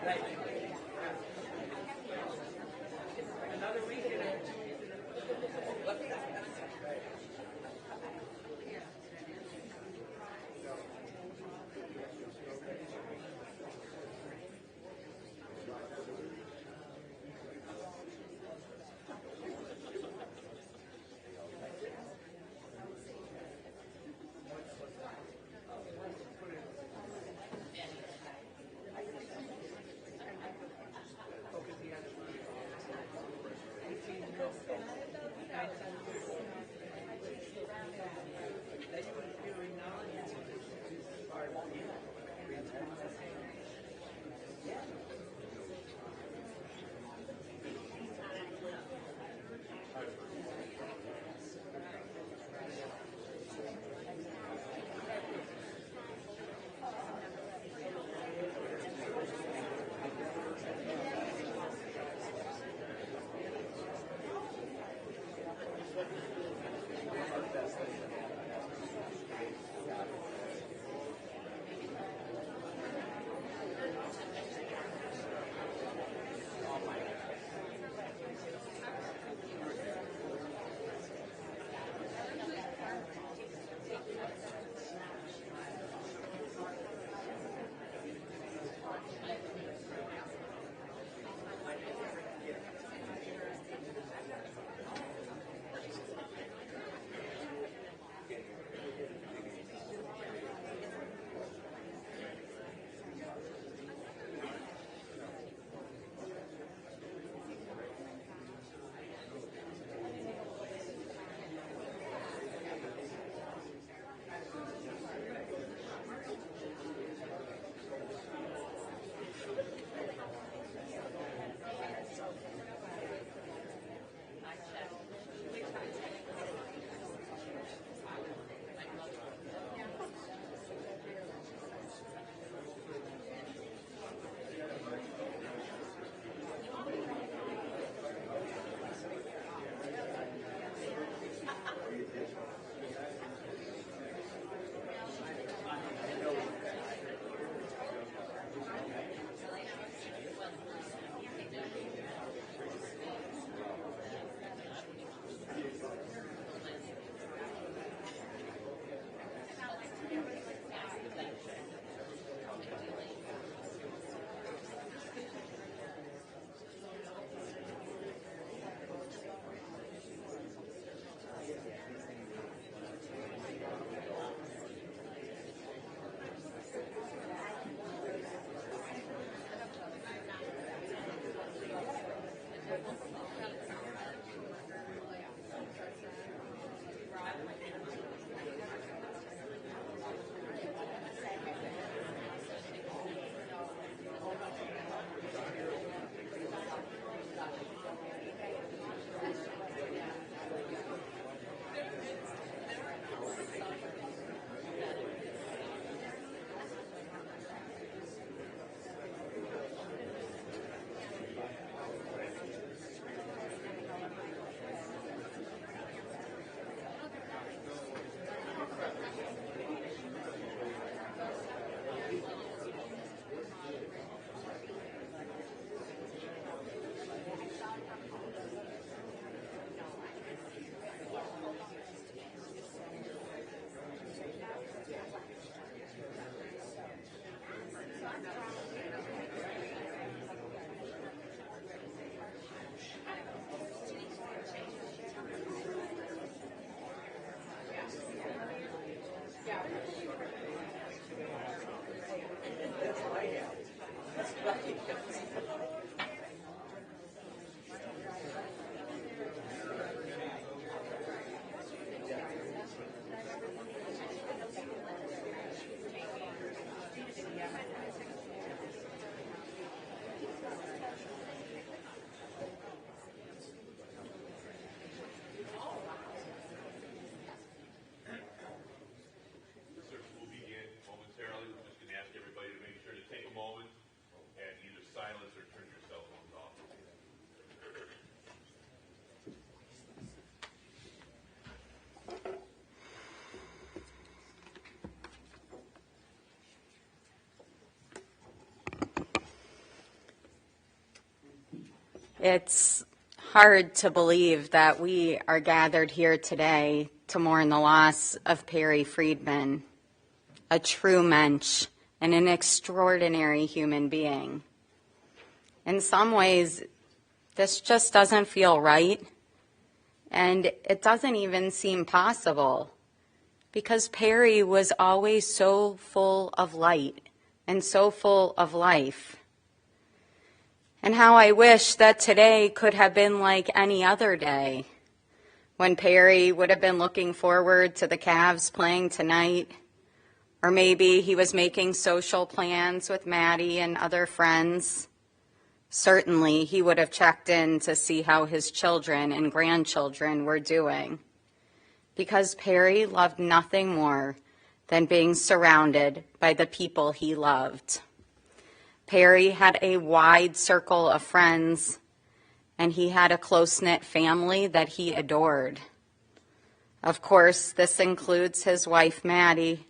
Another weekend. Momentarily, we're just going to ask everybody to make sure to take a moment and either silence or turn It's hard to believe that we are gathered here today to mourn the loss of Perry Friedman, a true mensch and an extraordinary human being. In some ways, this just doesn't feel right, and it doesn't even seem possible, because Perry was always so full of light and so full of life. And how I wish that today could have been like any other day, when Perry would have been looking forward to the Cavs playing tonight, or maybe he was making social plans with Maddie and other friends. Certainly, he would have checked in to see how his children and grandchildren were doing, because Perry loved nothing more than being surrounded by the people he loved. Perry had a wide circle of friends, and he had a close-knit family that he adored. Of course, this includes his wife, Maddie,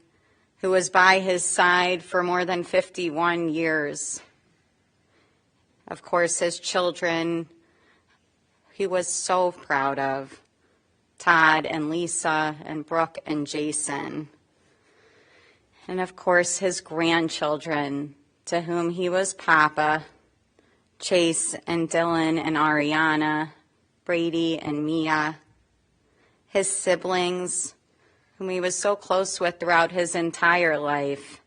who was by his side for more than 51 years. Of course, his children, he was so proud of, Todd and Lisa and Brooke and Jason. And of course, his grandchildren, to whom he was Papa, Chase and Dylan and Ariana, Brady and Mia, his siblings, whom he was so close with throughout his entire life,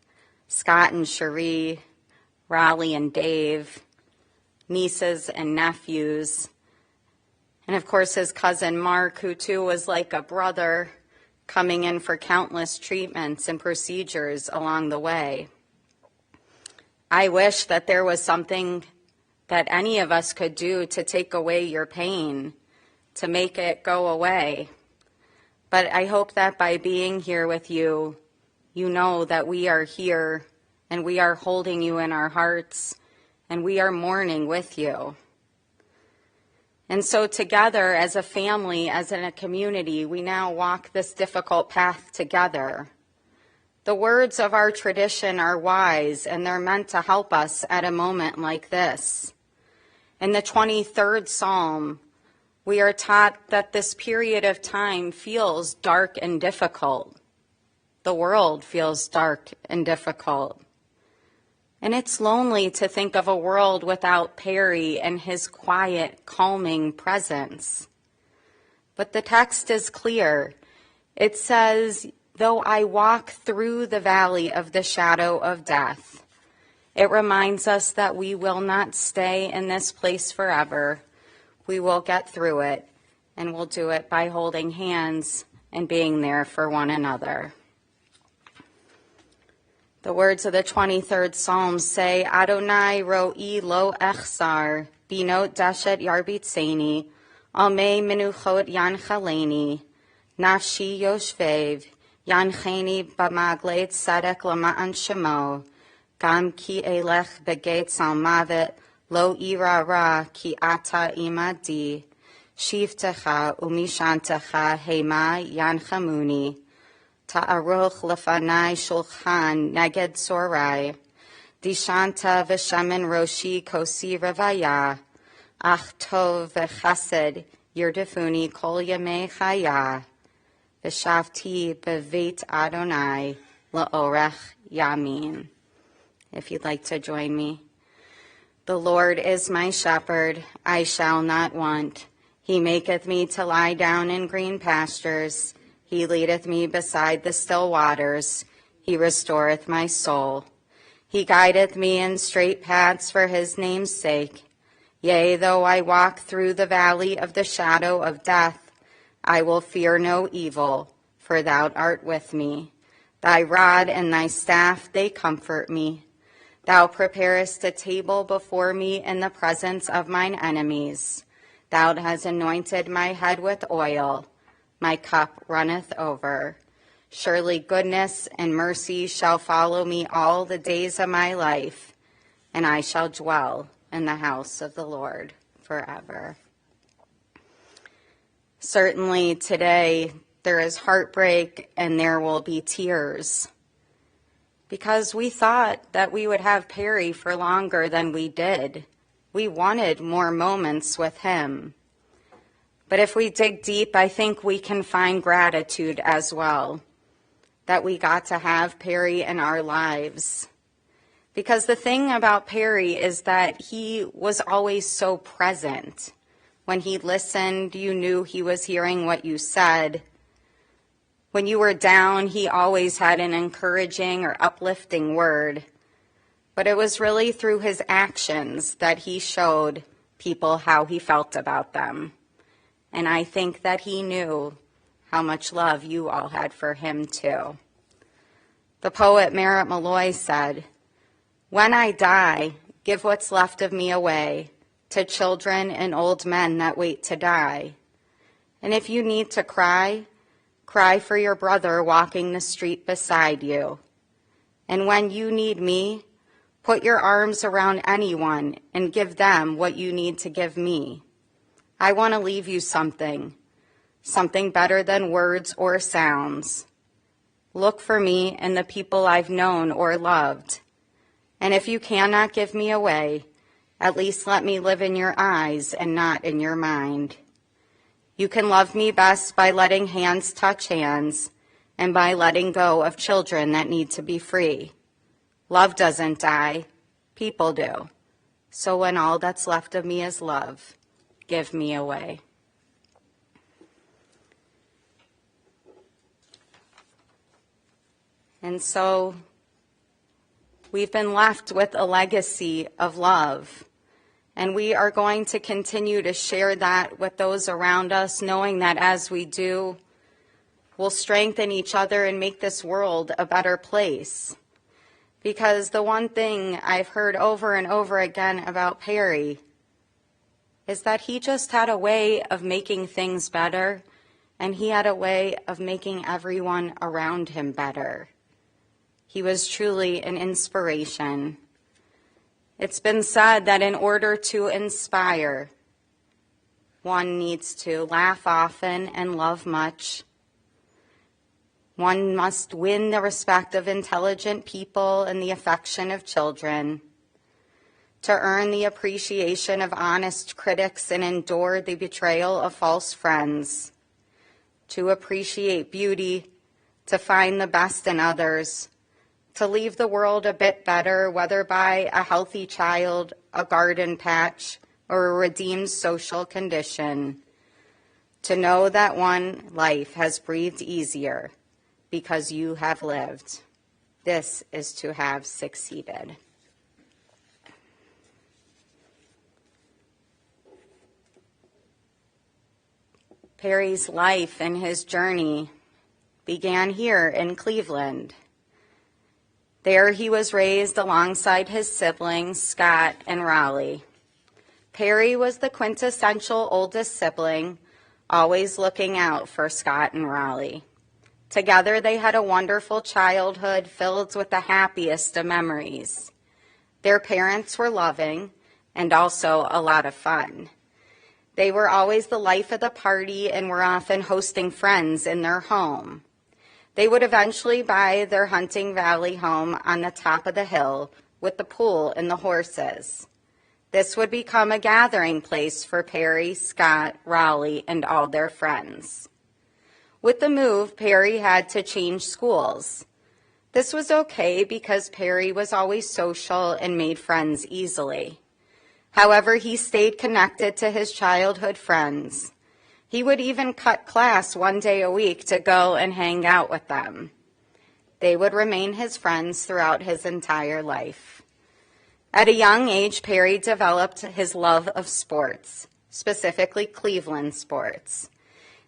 Scott and Cherie, Raleigh and Dave, nieces and nephews, and of course his cousin Mark, who too was like a brother, coming in for countless treatments and procedures along the way. I wish that there was something that any of us could do to take away your pain, to make it go away. But I hope that by being here with you, you know that we are here and we are holding you in our hearts and we are mourning with you. And so together as a family, as in a community, we now walk this difficult path together. The words of our tradition are wise, and they're meant to help us at a moment like this. In the 23rd Psalm, we are taught that this period of time feels dark and difficult. The world feels dark and difficult. And it's lonely to think of a world without Perry and his quiet, calming presence. But the text is clear. It says, "Though I walk through the valley of the shadow of death." It reminds us that we will not stay in this place forever. We will get through it, and we'll do it by holding hands and being there for one another. The words of the 23rd Psalm say, "Adonai ro'i lo echsar, binot dashet yarbitzeni, almei menuchot yanchaleni, nafshi yoshvev, yancheni b'magleit tzedek lama'an shemo, gam ki elech begeit salmavet, lo ira ra ki ata imadi, shivtecha umishantecha hema yanchamuni, ta'aruch lefanai shulchan neged sorai, dishanta v'shemen roshi kosi revaya, ach tov v'chesed yirdefuni kol yemei chaya, v'shavti beveit Adonai la'orech yamin." If you'd like to join me. "The Lord is my shepherd, I shall not want. He maketh me to lie down in green pastures. He leadeth me beside the still waters. He restoreth my soul. He guideth me in straight paths for his name's sake. Yea, though I walk through the valley of the shadow of death, I will fear no evil, for thou art with me. Thy rod and thy staff, they comfort me. Thou preparest a table before me in the presence of mine enemies. Thou hast anointed my head with oil. My cup runneth over. Surely goodness and mercy shall follow me all the days of my life, and I shall dwell in the house of the Lord forever." Certainly today there is heartbreak and there will be tears, because we thought that we would have Perry for longer than we did, We wanted more moments with him. But if we dig deep, I think we can find gratitude as well, that we got to have Perry in our lives. Because the thing about Perry is that he was always so present. When he listened, you knew he was hearing what you said. When you were down, he always had an encouraging or uplifting word. But it was really through his actions that he showed people how he felt about them. And I think that he knew how much love you all had for him too. The poet Merritt Malloy said, "When I die, give what's left of me away to children and old men that wait to die. And if you need to cry, cry for your brother walking the street beside you. And when you need me, put your arms around anyone and give them what you need to give me. I want to leave you something better than words or sounds. Look for me in the people I've known or loved. And if you cannot give me away, at least let me live in your eyes and not in your mind. You can love me best by letting hands touch hands and by letting go of children that need to be free. Love doesn't die, people do. So when all that's left of me is love, give me away." And so we've been left with a legacy of love. And we are going to continue to share that with those around us, knowing that as we do, we'll strengthen each other and make this world a better place. Because the one thing I've heard over and over again about Perry is that he just had a way of making things better, and he had a way of making everyone around him better. He was truly an inspiration. It's been said that in order to inspire, one needs to laugh often and love much. One must win the respect of intelligent people and the affection of children. To earn the appreciation of honest critics and endure the betrayal of false friends. To appreciate beauty, to find the best in others, to leave the world a bit better, whether by a healthy child, a garden patch, or a redeemed social condition. To know that one life has breathed easier because you have lived. This is to have succeeded. Perry's life and his journey began here in Cleveland. There he was raised alongside his siblings, Scott and Raleigh. Perry was the quintessential oldest sibling, always looking out for Scott and Raleigh. Together they had a wonderful childhood filled with the happiest of memories. Their parents were loving and also a lot of fun. They were always the life of the party and were often hosting friends in their home. They would eventually buy their Hunting Valley home on the top of the hill with the pool and the horses. This would become a gathering place for Perry, Scott, Raleigh, and all their friends. With the move, Perry had to change schools. This was okay because Perry was always social and made friends easily. However, he stayed connected to his childhood friends. He would even cut class one day a week to go and hang out with them. They would remain his friends throughout his entire life. At a young age, Perry developed his love of sports, specifically Cleveland sports.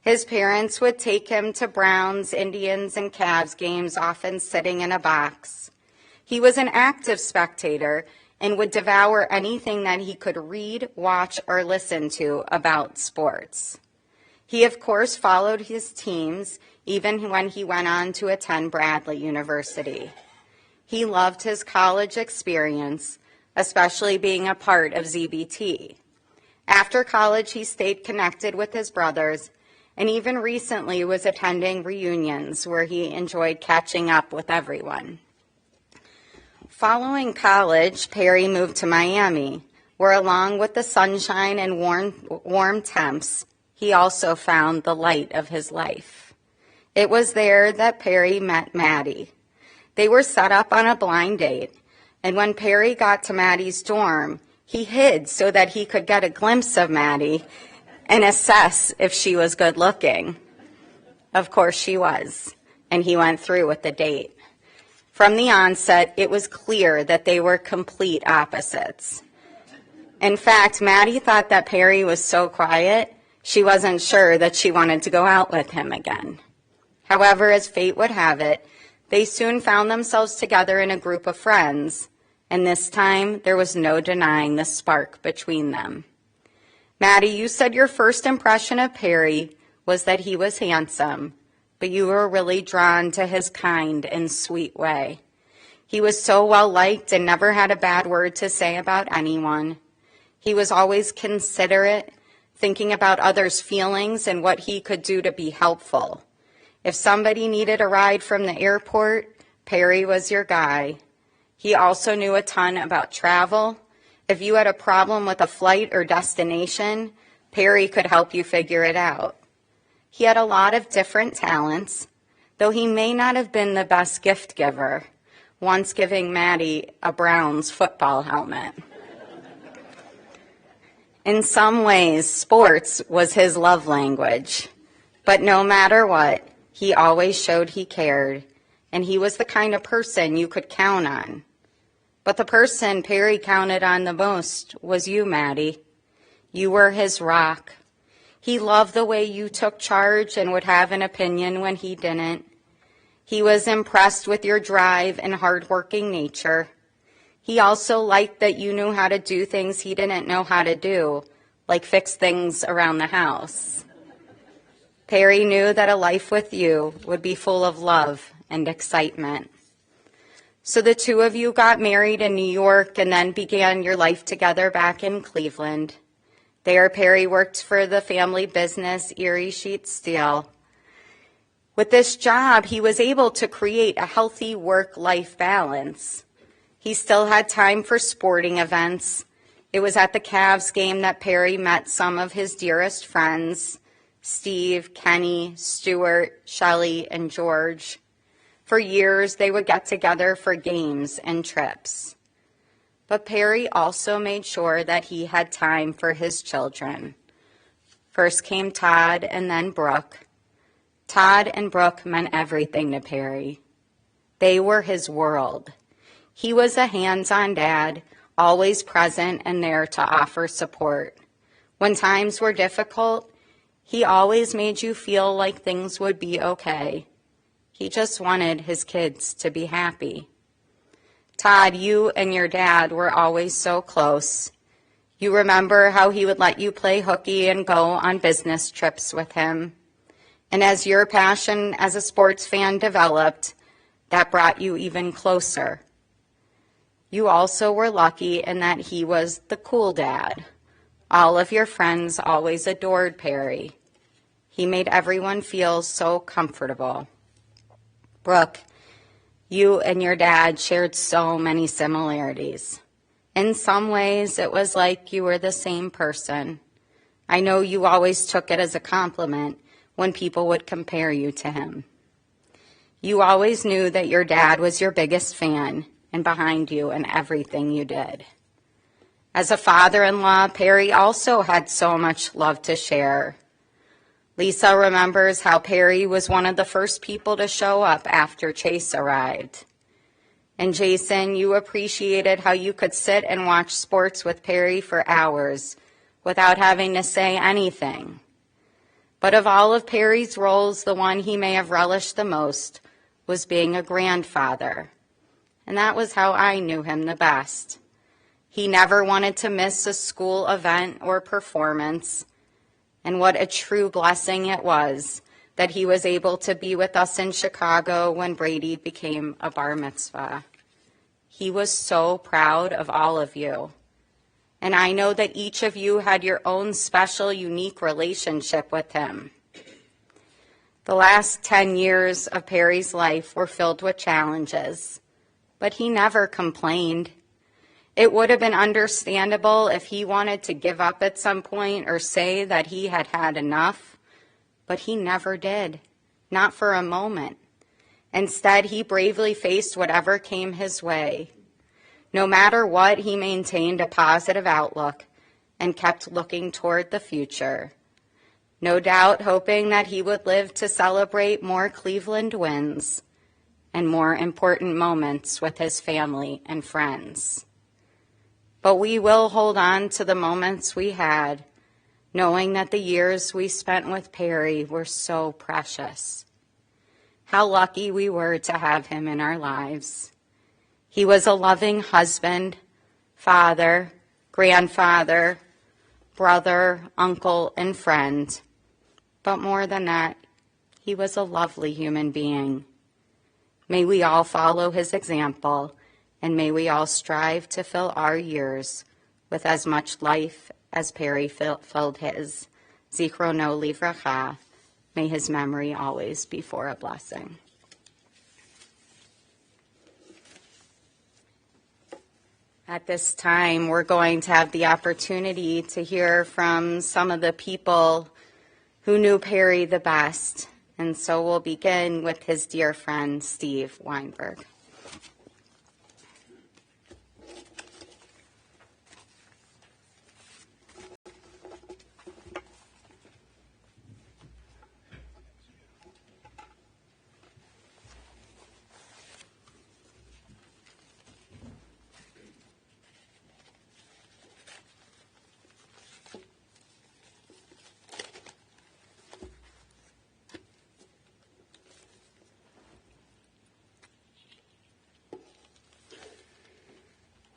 His parents would take him to Browns, Indians, and Cavs games, often sitting in a box. He was an active spectator and would devour anything that he could read, watch, or listen to about sports. He, of course, followed his teams, even when he went on to attend Bradley University. He loved his college experience, especially being a part of ZBT. After college, he stayed connected with his brothers, and even recently was attending reunions where he enjoyed catching up with everyone. Following college, Perry moved to Miami, where along with the sunshine and warm temps, he also found the light of his life. It was there that Perry met Maddie. They were set up on a blind date, and when Perry got to Maddie's dorm, he hid so that he could get a glimpse of Maddie and assess if she was good looking. Of course she was, and he went through with the date. From the onset, it was clear that they were complete opposites. In fact, Maddie thought that Perry was so quiet, she wasn't sure that she wanted to go out with him again. However, as fate would have it, they soon found themselves together in a group of friends, and this time there was no denying the spark between them. Maddie, you said your first impression of Perry was that he was handsome, but you were really drawn to his kind and sweet way. He was so well-liked and never had a bad word to say about anyone. He was always considerate, thinking about others' feelings and what he could do to be helpful. If somebody needed a ride from the airport, Perry was your guy. He also knew a ton about travel. If you had a problem with a flight or destination, Perry could help you figure it out. He had a lot of different talents, though he may not have been the best gift giver, once giving Maddie a Browns football helmet. In some ways, sports was his love language, but no matter what, he always showed he cared, and he was the kind of person you could count on. But the person Perry counted on the most was you, Maddie. You were his rock. He loved the way you took charge and would have an opinion when he didn't. He was impressed with your drive and hardworking nature. He also liked that you knew how to do things he didn't know how to do, like fix things around the house. Perry knew that a life with you would be full of love and excitement. So the two of you got married in New York and then began your life together back in Cleveland. There, Perry worked for the family business Erie Sheet Steel. With this job, he was able to create a healthy work-life balance. He still had time for sporting events. It was at the Cavs game that Perry met some of his dearest friends, Steve, Kenny, Stuart, Shelley, and George. For years, they would get together for games and trips. But Perry also made sure that he had time for his children. First came Todd and then Brooke. Todd and Brooke meant everything to Perry. They were his world. He was a hands-on dad, always present and there to offer support. When times were difficult, he always made you feel like things would be okay. He just wanted his kids to be happy. Todd, you and your dad were always so close. You remember how he would let you play hooky and go on business trips with him. And as your passion as a sports fan developed, that brought you even closer. You also were lucky in that he was the cool dad. All of your friends always adored Perry. He made everyone feel so comfortable. Brooke, you and your dad shared so many similarities. In some ways, it was like you were the same person. I know you always took it as a compliment when people would compare you to him. You always knew that your dad was your biggest fan and behind you in everything you did. As a father-in-law, Perry also had so much love to share. Lisa remembers how Perry was one of the first people to show up after Chase arrived. And Jason, you appreciated how you could sit and watch sports with Perry for hours without having to say anything. But of all of Perry's roles, the one he may have relished the most was being a grandfather. And that was how I knew him the best. He never wanted to miss a school event or performance. And what a true blessing it was that he was able to be with us in Chicago when Brady became a bar mitzvah. He was so proud of all of you. And I know that each of you had your own special, unique relationship with him. The last 10 years of Perry's life were filled with challenges, but he never complained. It would have been understandable if he wanted to give up at some point or say that he had had enough, but he never did, not for a moment. Instead, he bravely faced whatever came his way. No matter what, he maintained a positive outlook and kept looking toward the future, no doubt hoping that he would live to celebrate more Cleveland wins and more important moments with his family and friends. But we will hold on to the moments we had, knowing that the years we spent with Perry were so precious. How lucky we were to have him in our lives. He was a loving husband, father, grandfather, brother, uncle, and friend. But more than that, he was a lovely human being. May we all follow his example, and may we all strive to fill our years with as much life as Perry filled his. Zichrono livracha. May his memory always be for a blessing. At this time, we're going to have the opportunity to hear from some of the people who knew Perry the best. And so we'll begin with his dear friend, Steve Weinberg.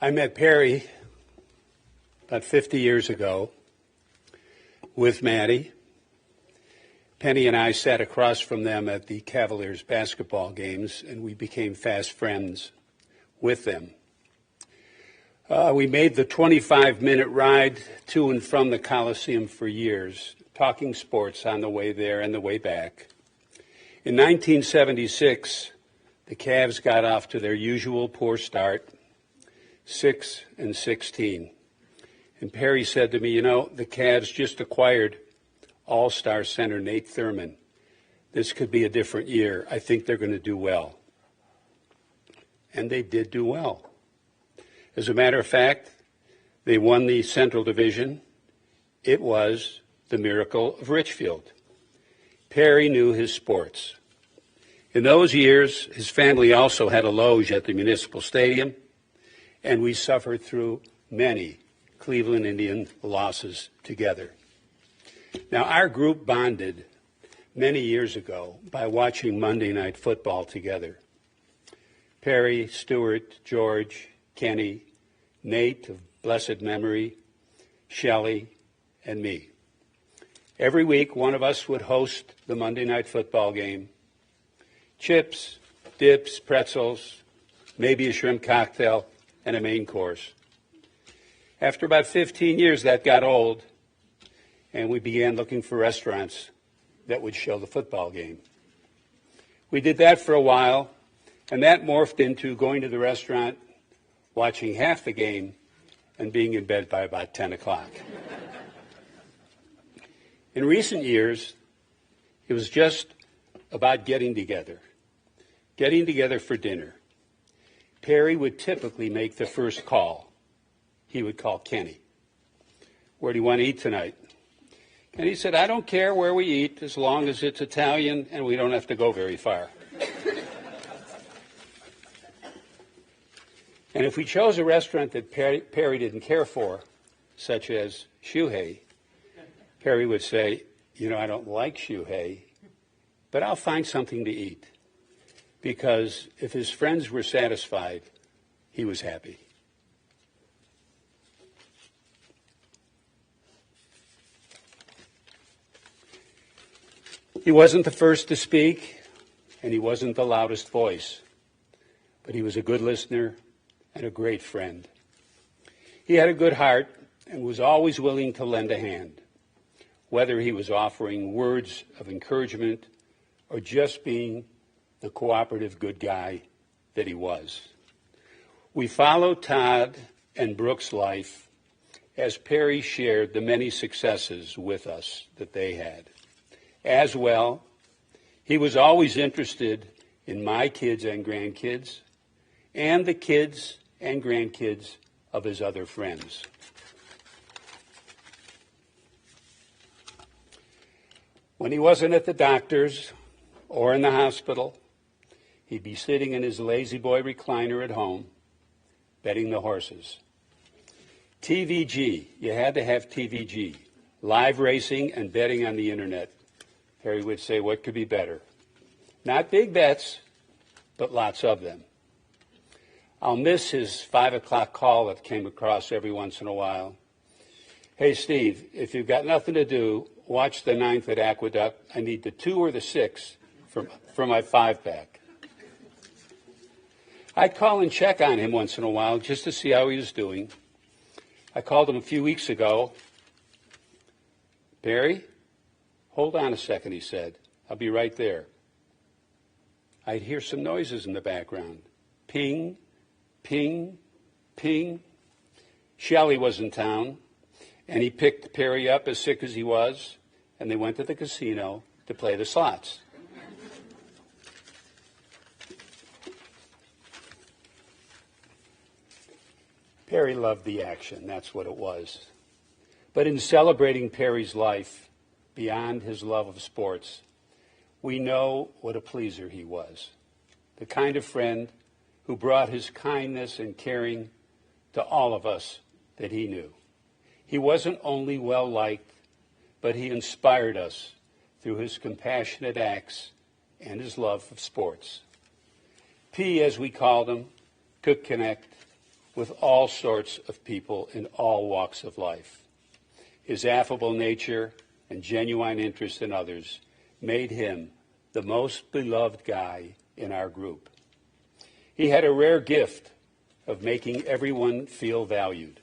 I met Perry about 50 years ago with Maddie. Penny and I sat across from them at the Cavaliers basketball games, and we became fast friends with them. We made the 25-minute ride to and from the Coliseum for years, talking sports on the way there and the way back. In 1976, the Cavs got off to their usual poor start, 6-16. And Perry said to me, you know, the Cavs just acquired all-star center Nate Thurmond. This could be a different year. I think they're going to do well. And they did do well. As a matter of fact, they won the Central Division. It was the miracle of Richfield. Perry knew his sports. In those years, his family also had a loge at the Municipal Stadium, and we suffered through many Cleveland Indian losses together. Now, our group bonded many years ago by watching Monday Night Football together. Perry, Stuart, George, Kenny, Nate of blessed memory, Shelley, and me. Every week, one of us would host the Monday Night Football game. Chips, dips, pretzels, maybe a shrimp cocktail, and a main course. After about 15 years, that got old, and we began looking for restaurants that would show the football game. We did that for a while, and that morphed into going to the restaurant, watching half the game, and being in bed by about 10 o'clock. In recent years, it was just about getting together for dinner. Perry would typically make the first call. He would call Kenny. Where do you want to eat tonight? And he said, I don't care where we eat as long as it's Italian and we don't have to go very far. And if we chose a restaurant that Perry didn't care for, such as Shuhei, Perry would say, you know, I don't like Shuhei, but I'll find something to eat. Because if his friends were satisfied, he was happy. He wasn't the first to speak, and he wasn't the loudest voice, but he was a good listener and a great friend. He had a good heart and was always willing to lend a hand, whether he was offering words of encouragement or just being the cooperative good guy that he was. We followed Todd and Brooke's life as Perry shared the many successes with us that they had. As well, he was always interested in my kids and grandkids and the kids and grandkids of his other friends. When he wasn't at the doctor's or in the hospital, he'd be sitting in his lazy boy recliner at home, betting the horses. TVG, you had to have TVG, live racing and betting on the internet. Harry would say, what could be better? Not big bets, but lots of them. I'll miss his 5 o'clock call that came across every once in a while. Hey, Steve, if you've got nothing to do, watch the 9th at Aqueduct. I need the 2 or the 6 for my 5-pack. I'd call and check on him once in a while just to see how he was doing. I called him a few weeks ago. Barry, hold on a second, he said. I'll be right there. I'd hear some noises in the background. Ping, ping, ping. Shelley was in town, and he picked Perry up as sick as he was, and they went to the casino to play the slots. Perry loved the action, that's what it was. But in celebrating Perry's life, beyond his love of sports, we know what a pleaser he was, the kind of friend who brought his kindness and caring to all of us that he knew. He wasn't only well-liked, but he inspired us through his compassionate acts and his love of sports. P, as we called him, could connect with all sorts of people in all walks of life. His affable nature and genuine interest in others made him the most beloved guy in our group. He had a rare gift of making everyone feel valued.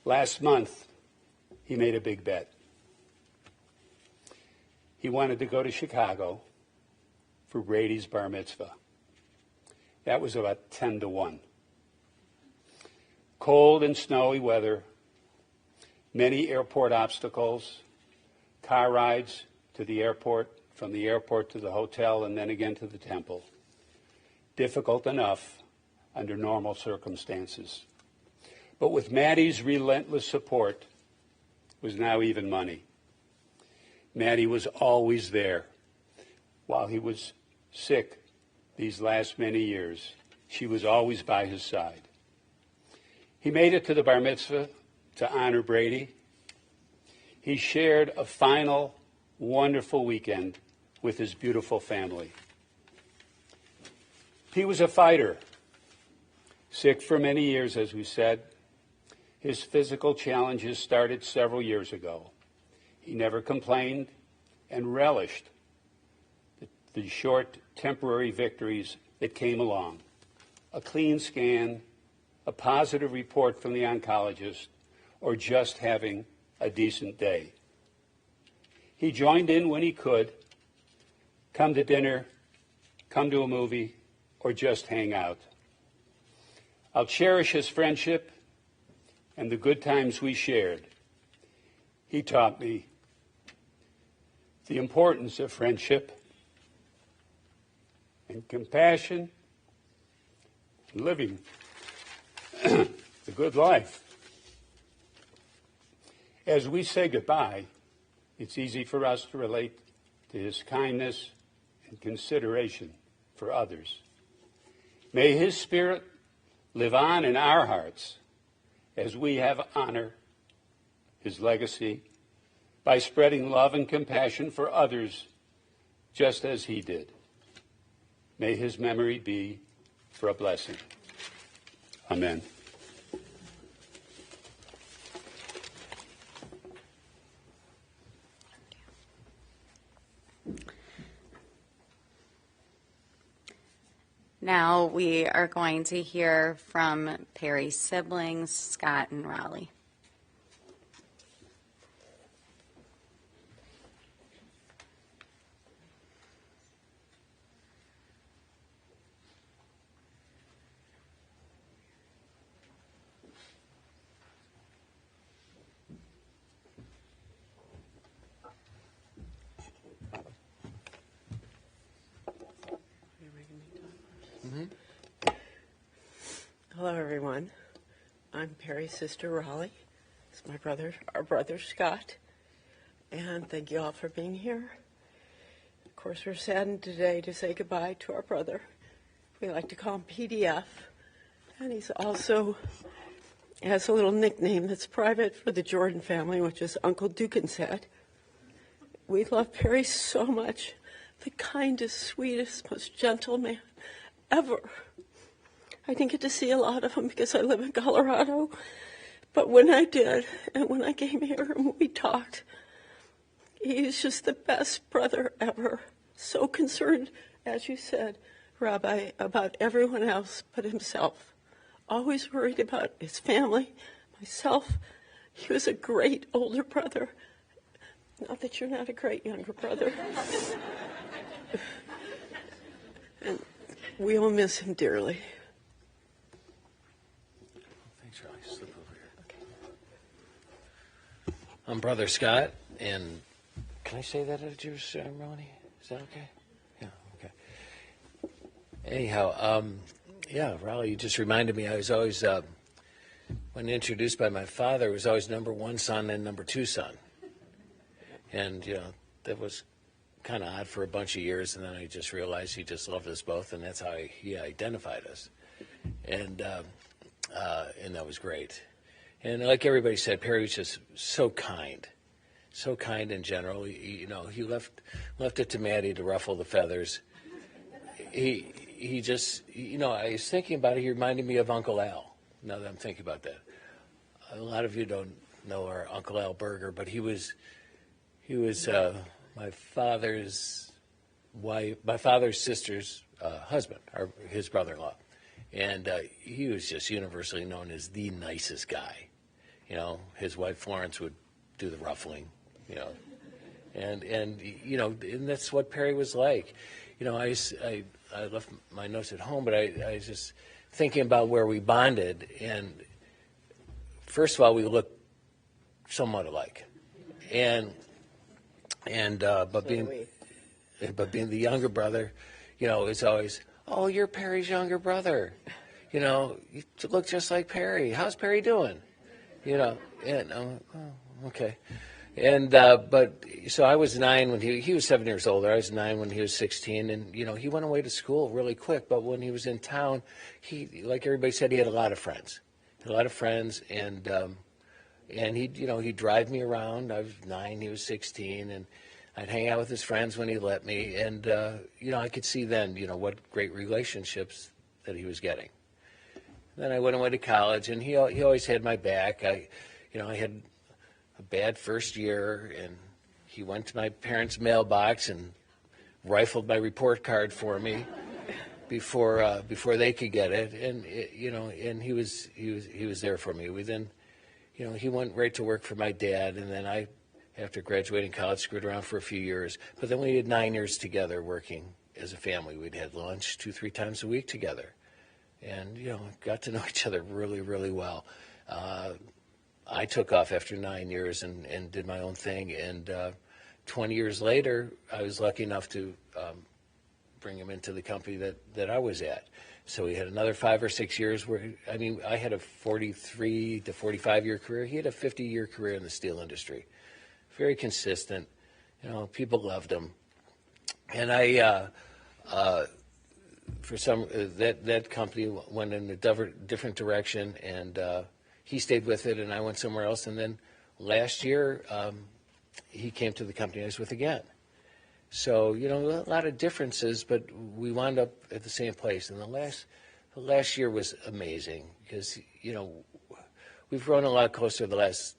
Last month, he made a big bet. He wanted to go to Chicago for Brady's bar mitzvah. That was about 10-1. Cold and snowy weather, many airport obstacles, car rides to the airport, from the airport to the hotel, and then again to the temple. Difficult enough under normal circumstances. But with Maddie's relentless support, it was now even money. Maddie was always there. While he was sick these last many years, she was always by his side. He made it to the bar mitzvah to honor Brady. He shared a final, wonderful weekend with his beautiful family. He was a fighter, sick for many years, as we said. His physical challenges started several years ago. He never complained and relished the short, temporary victories that came along. A clean scan, a positive report from the oncologist, or just having a decent day. He joined in when he could, come to dinner, come to a movie, or just hang out. I'll cherish his friendship and the good times we shared. He taught me the importance of friendship and compassion and living the good life. As we say goodbye, it's easy for us to relate to his kindness and consideration for others. May his spirit live on in our hearts as we have honor his legacy by spreading love and compassion for others just as he did. May his memory be for a blessing. Amen. Now we are going to hear from Perry's siblings, Scott and Raleigh. Hello, everyone. I'm Perry's sister, Raleigh. It's my brother, our brother, Scott. And thank you all for being here. Of course, we're saddened today to say goodbye to our brother. We like to call him PDF. And he's also has a little nickname that's private for the Jordan family, which is Uncle Dukenset. We love Perry so much. The kindest, sweetest, most gentle man ever. I didn't get to see a lot of him because I live in Colorado. But when I did, and when I came here and we talked, he's just the best brother ever. So concerned, as you said, Rabbi, about everyone else but himself. Always worried about his family, myself. He was a great older brother. Not that you're not a great younger brother. And we will miss him dearly. Thanks, Riley. Slip over here. Okay. I'm Brother Scott, and can I say that at a Jewish ceremony? Is that okay? Yeah, okay. Anyhow, yeah, Riley, you just reminded me I was always, when introduced by my father, was always number one son and number two son. And, you know, that was kind of odd for a bunch of years, and then I just realized he just loved us both, and that's how he identified us. And that was great. And like everybody said, Perry was just so kind in general. He left it to Maddie to ruffle the feathers. He just, I was thinking about it. He reminded me of Uncle Al. Now that I'm thinking about that, a lot of you don't know our Uncle Al Berger, but he was my father's sister's husband, or his brother-in-law, and he was just universally known as the nicest guy. His wife Florence would do the ruffling, and that's what Perry was like. I left my notes at home, but I was just thinking about where we bonded, and first of all, we looked somewhat alike, but being the younger brother, it's always, oh, you're Perry's younger brother, you look just like Perry. How's Perry doing? Okay. And but so I was 9 when he was 7 years older. I was 9 when he was 16, and he went away to school really quick. But when he was in town, he, like everybody said, he had a lot of friends, and he'd drive me around. I was 9, he was 16, and I'd hang out with his friends when he let me, and I could see then what great relationships that he was getting. Then I went away to college, and he always had my back. I had a bad first year, and he went to my parents' mailbox and rifled my report card for me before they could get it, and and he was there for me. We then, he went right to work for my dad, and then I, after graduating college, screwed around for a few years. But then we had 9 years together working as a family. We'd had lunch 2-3 times a week together, and got to know each other really, really well. I took off after 9 years and did my own thing, and 20 years later, I was lucky enough to bring him into the company that I was at. So we had another 5 or 6 years where, I had a 43 to 45-year career. He had a 50-year career in the steel industry. Very consistent. People loved him. And that company went in a different direction, and he stayed with it, and I went somewhere else. And then last year, he came to the company I was with again. So, a lot of differences, but we wound up at the same place. And the last year was amazing because, we've grown a lot closer the last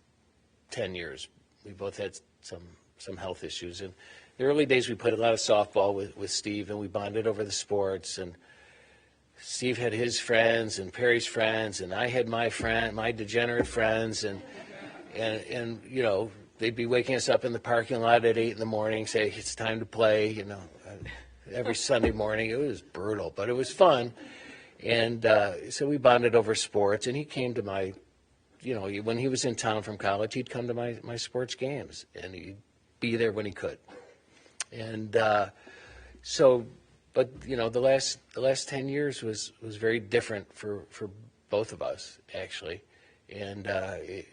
10 years. We both had some health issues. And the early days, we played a lot of softball with Steve, and we bonded over the sports. And Steve had his friends and Perry's friends, and I had my degenerate friends, and they'd be waking us up in the parking lot at 8 a.m, say it's time to play. Every Sunday morning. It was brutal, but it was fun, and so we bonded over sports. And he came to my, when he was in town from college, he'd come to my sports games, and he'd be there when he could, and so. But the last 10 years was very different for both of us, actually. And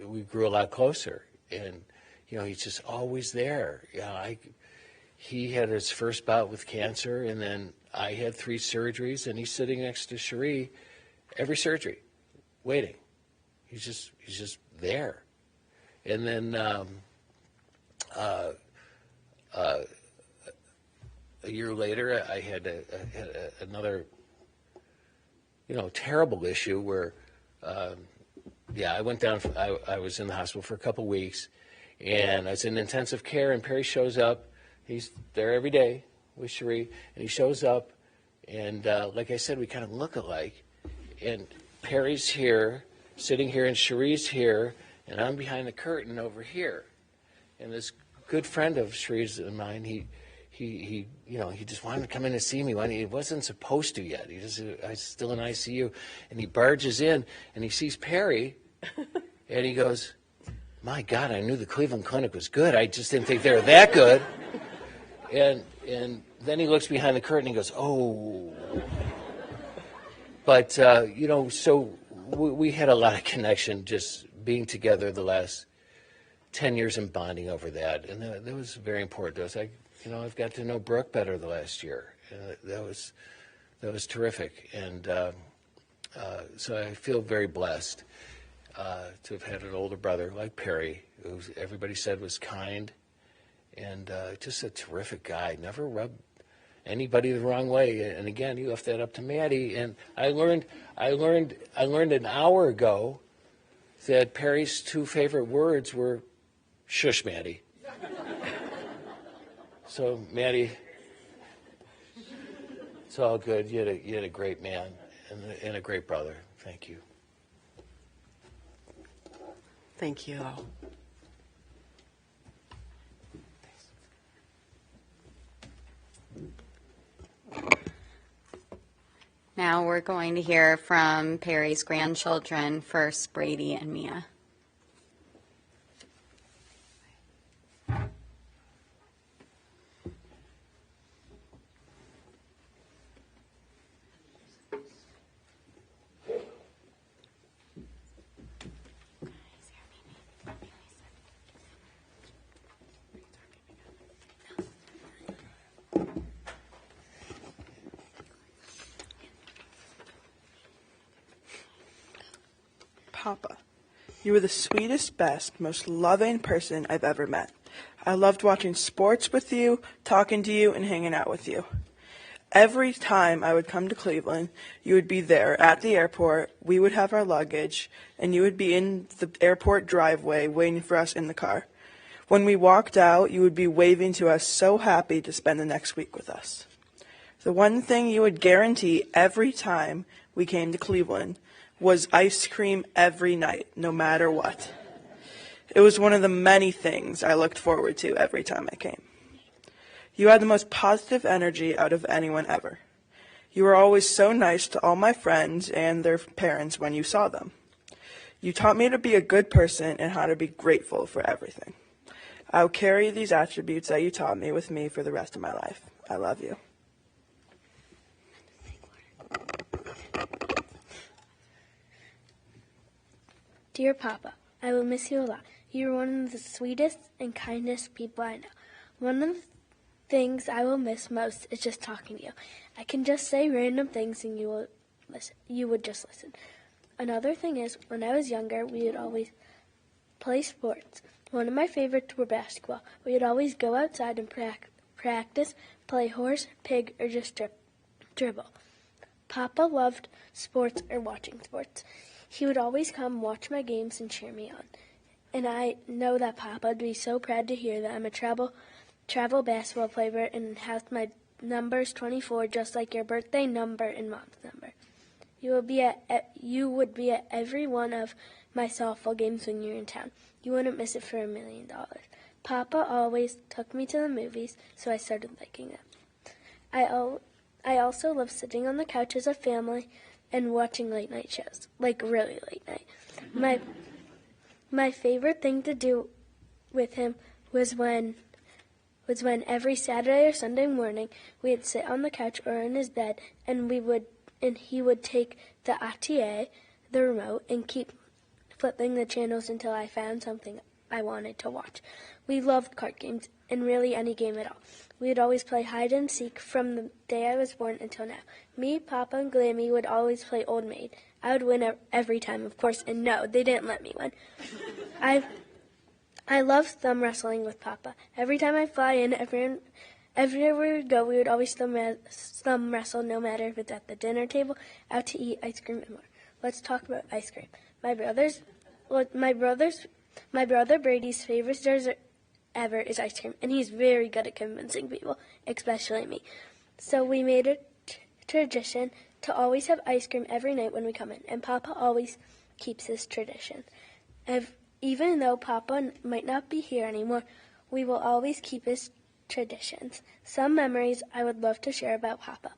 we grew a lot closer. And, he's just always there. He had his first bout with cancer, and then I had 3 surgeries, and he's sitting next to Cherie every surgery, waiting. He's just there. And then a year later, I had another, terrible issue where, I went down. I was in the hospital for a couple weeks, and I was in intensive care. And Perry shows up. He's there every day with Cherie, and he shows up, and like I said, we kind of look alike. And Perry's here, sitting here, and Cherie's here, and I'm behind the curtain over here. And this good friend of Cherie's and mine, he just wanted to come in and see me when he wasn't supposed to yet. I was still in ICU, and he barges in, and he sees Perry, and he goes, "My God, I knew the Cleveland Clinic was good. I just didn't think they were that good." And then he looks behind the curtain and he goes, "Oh." But, so we had a lot of connection just being together the last 10 years and bonding over that. And that was very important to us. I've got to know Brooke better the last year. That was terrific. And so I feel very blessed to have had an older brother like Perry, who everybody said was kind and just a terrific guy. Never rubbed anybody the wrong way. And again, you left that up to Maddie. And I learned an hour ago that Perry's 2 favorite words were "shush, Maddie." So, Maddie, it's all good. You had a great man and a great brother. Thank you. Thank you all. Now we're going to hear from Perry's grandchildren, first Brady and Mia. Papa, you were the sweetest, best, most loving person I've ever met. I loved watching sports with you, talking to you, and hanging out with you. Every time I would come to Cleveland, you would be there at the airport, we would have our luggage, and you would be in the airport driveway waiting for us in the car. When we walked out, you would be waving to us, so happy to spend the next week with us. The one thing you would guarantee every time we came to Cleveland was ice cream every night, no matter what. It was one of the many things I looked forward to every time I came. You had the most positive energy out of anyone ever. You were always so nice to all my friends and their parents when you saw them. You taught me to be a good person and how to be grateful for everything. I'll carry these attributes that you taught me with me for the rest of my life. I love you. Dear Papa, I will miss you a lot. You are one of the sweetest and kindest people I know. One of the things I will miss most is just talking to you. I can just say random things and you will listen. You would just listen. Another thing is, when I was younger, we would always play sports. One of my favorites were basketball. We would always go outside and practice, play horse, pig, or just dribble. Papa loved sports or watching sports. He would always come watch my games and cheer me on. And I know that Papa would be so proud to hear that I'm a travel basketball player and have my number's 24, just like your birthday number and Mom's number. You would be at every one of my softball games when you're in town. You wouldn't miss it for $1 million. Papa always took me to the movies, so I started liking them. I also love sitting on the couch as a family and watching late night shows, like really late night. My favorite thing to do with him was when every Saturday or Sunday morning we'd sit on the couch or in his bed and he would take the ATA, the remote and keep flipping the channels until I found something I wanted to watch. We loved card games and really any game at all. We would always play hide and seek from the day I was born until now. Me, Papa, and Glammy would always play Old Maid. I would win every time, of course, and no, they didn't let me win. I loved thumb wrestling with Papa. Every time I fly in, everywhere we would go, we would always thumb wrestle, no matter if it's at the dinner table, out to eat ice cream, and more. Let's talk about ice cream. My brother Brady's favorite dessert ever is ice cream, and he's very good at convincing people, especially me. So we made a tradition to always have ice cream every night when we come in, and Papa always keeps this tradition. Even though Papa might not be here anymore, we will always keep his traditions. Some memories I would love to share about Papa.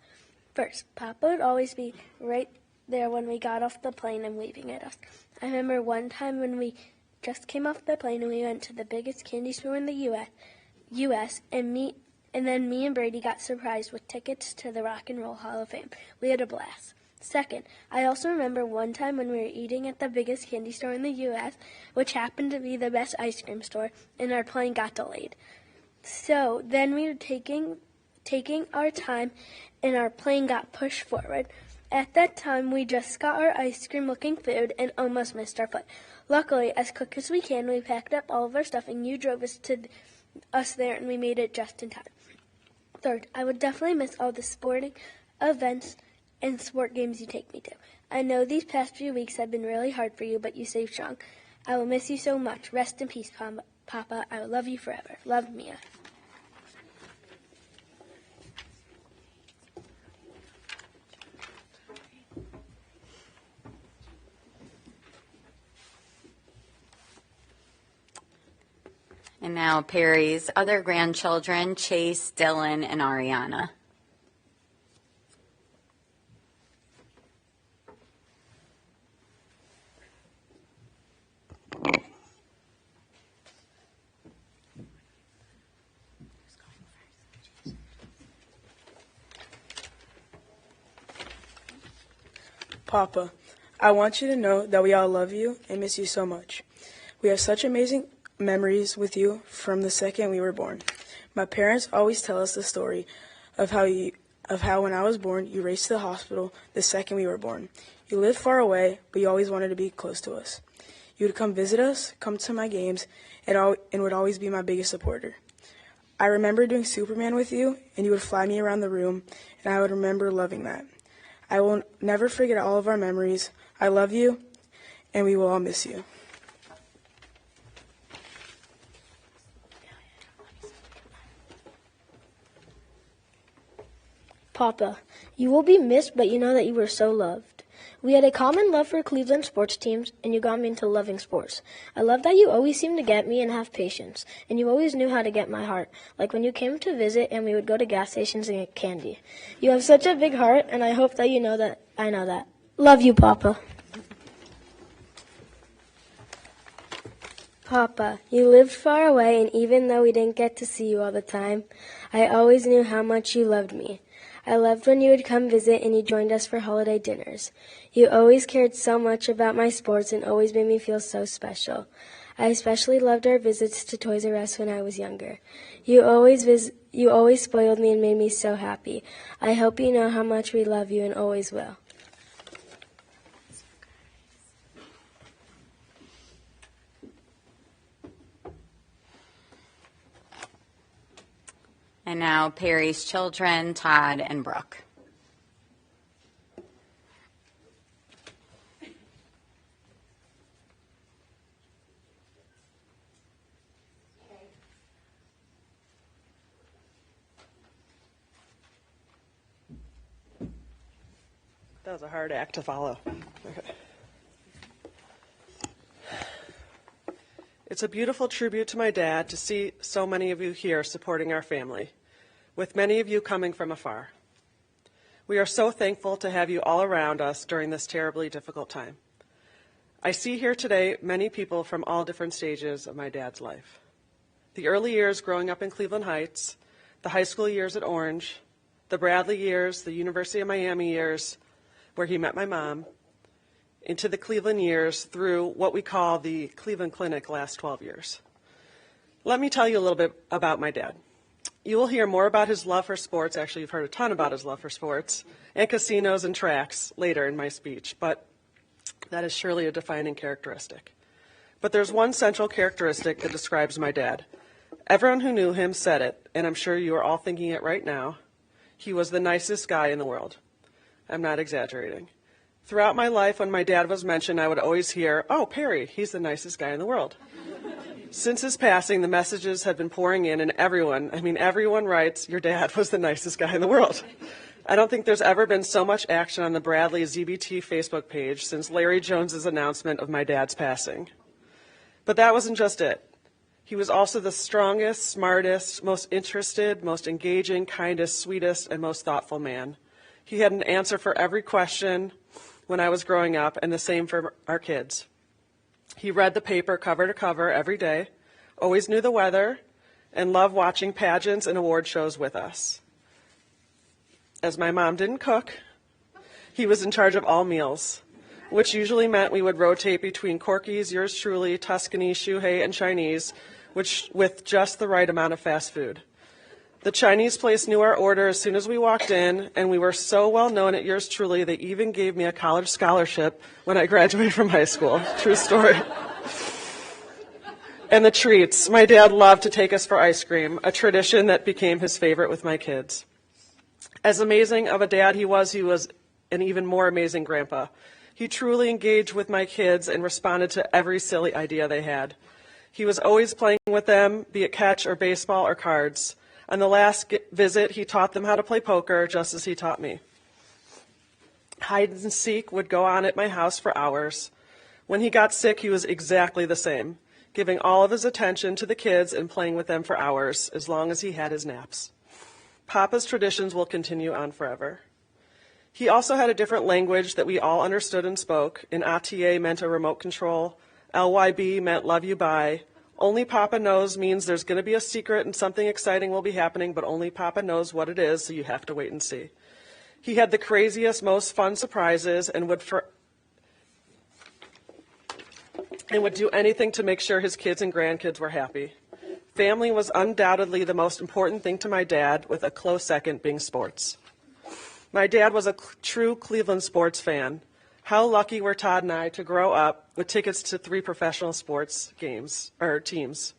First, Papa would always be right there when we got off the plane and waving at us. I remember one time when we just came off the plane and we went to the biggest candy store in the U.S. and then me and Brady got surprised with tickets to the Rock and Roll Hall of Fame. We had a blast. Second, I also remember one time when we were eating at the biggest candy store in the U.S., which happened to be the best ice cream store, and our plane got delayed. So then we were taking our time, and our plane got pushed forward. At that time, we just got our ice cream-looking food and almost missed our flight. Luckily, as quick as we can, we packed up all of our stuff, and you drove us there, and we made it just in time. Third, I would definitely miss all the sporting events and sport games you take me to. I know these past few weeks have been really hard for you, but you stayed strong. I will miss you so much. Rest in peace, Papa. I will love you forever. Love, Mia. And now Perry's other grandchildren, Chase, Dylan, and Ariana. Papa, I want you to know that we all love you and miss you so much. We have such amazing memories with you from the second we were born. My parents always tell us the story of how when I was born, you raced to the hospital the second we were born. You lived far away, but you always wanted to be close to us. You would come visit us, come to my games, and would always be my biggest supporter. I remember doing Superman with you, and you would fly me around the room, and I would remember loving that. I will never forget all of our memories. I love you, and we will all miss you. Papa, you will be missed, but you know that you were so loved. We had a common love for Cleveland sports teams, and you got me into loving sports. I love that you always seemed to get me and have patience, and you always knew how to get my heart, like when you came to visit and we would go to gas stations and get candy. You have such a big heart, and I hope that you know that I know that. Love you, Papa. Papa, you lived far away, and even though we didn't get to see you all the time, I always knew how much you loved me. I loved when you would come visit and you joined us for holiday dinners. You always cared so much about my sports and always made me feel so special. I especially loved our visits to Toys R Us when I was younger. You always spoiled me and made me so happy. I hope you know how much we love you and always will. And now Perry's children, Todd and Brooke. That was a hard act to follow. Okay. It's a beautiful tribute to my dad to see so many of you here supporting our family, with many of you coming from afar. We are so thankful to have you all around us during this terribly difficult time. I see here today many people from all different stages of my dad's life. The early years growing up in Cleveland Heights, the high school years at Orange, the Bradley years, the University of Miami years, where he met my mom, into the Cleveland years through what we call the Cleveland Clinic last 12 years. Let me tell you a little bit about my dad. You will hear more about his love for sports, actually you've heard a ton about his love for sports, and casinos and tracks later in my speech, but that is surely a defining characteristic. But there's one central characteristic that describes my dad. Everyone who knew him said it, and I'm sure you are all thinking it right now. He was the nicest guy in the world. I'm not exaggerating. Throughout my life, when my dad was mentioned, I would always hear, "Oh, Perry, he's the nicest guy in the world." Since his passing, the messages have been pouring in, and everyone writes, "Your dad was the nicest guy in the world." I don't think there's ever been so much action on the Bradley ZBT Facebook page since Larry Jones's announcement of my dad's passing. But that wasn't just it. He was also the strongest, smartest, most interested, most engaging, kindest, sweetest, and most thoughtful man. He had an answer for every question when I was growing up, and the same for our kids. He read the paper cover to cover every day, always knew the weather, and loved watching pageants and award shows with us. As my mom didn't cook, he was in charge of all meals, which usually meant we would rotate between Corky's, Yours Truly, Tuscany, Shuhei, and Chinese, which with just the right amount of fast food. The Chinese place knew our order as soon as we walked in, and we were so well known at Yours Truly, they even gave me a college scholarship when I graduated from high school. True story. And the treats. My dad loved to take us for ice cream, a tradition that became his favorite with my kids. As amazing of a dad he was an even more amazing grandpa. He truly engaged with my kids and responded to every silly idea they had. He was always playing with them, be it catch or baseball or cards. On the last visit, he taught them how to play poker, just as he taught me. Hide and seek would go on at my house for hours. When he got sick, he was exactly the same, giving all of his attention to the kids and playing with them for hours, as long as he had his naps. Papa's traditions will continue on forever. He also had a different language that we all understood and spoke. An ATA meant a remote control. LYB meant love you bye. Only Papa knows means there's going to be a secret and something exciting will be happening, but only Papa knows what it is, so you have to wait and see. He had the craziest, most fun surprises and would do anything to make sure his kids and grandkids were happy. Family was undoubtedly the most important thing to my dad, with a close second being sports. My dad was a true Cleveland sports fan. How lucky were Todd and I to grow up with tickets to 3 professional sports teams.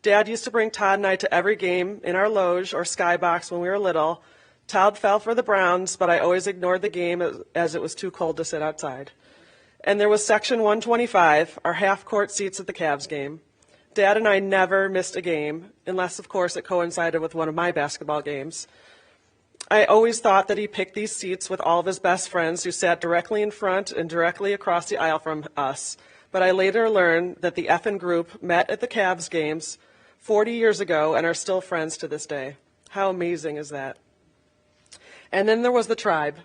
Dad used to bring Todd and I to every game in our loge or skybox when we were little. Todd fell for the Browns, but I always ignored the game as it was too cold to sit outside. And there was section 125, our half-court seats at the Cavs game. Dad and I never missed a game, unless, of course, it coincided with one of my basketball games. I always thought that he picked these seats with all of his best friends who sat directly in front and directly across the aisle from us. But I later learned that the Effin group met at the Cavs games 40 years ago and are still friends to this day. How amazing is that? And then there was the tribe.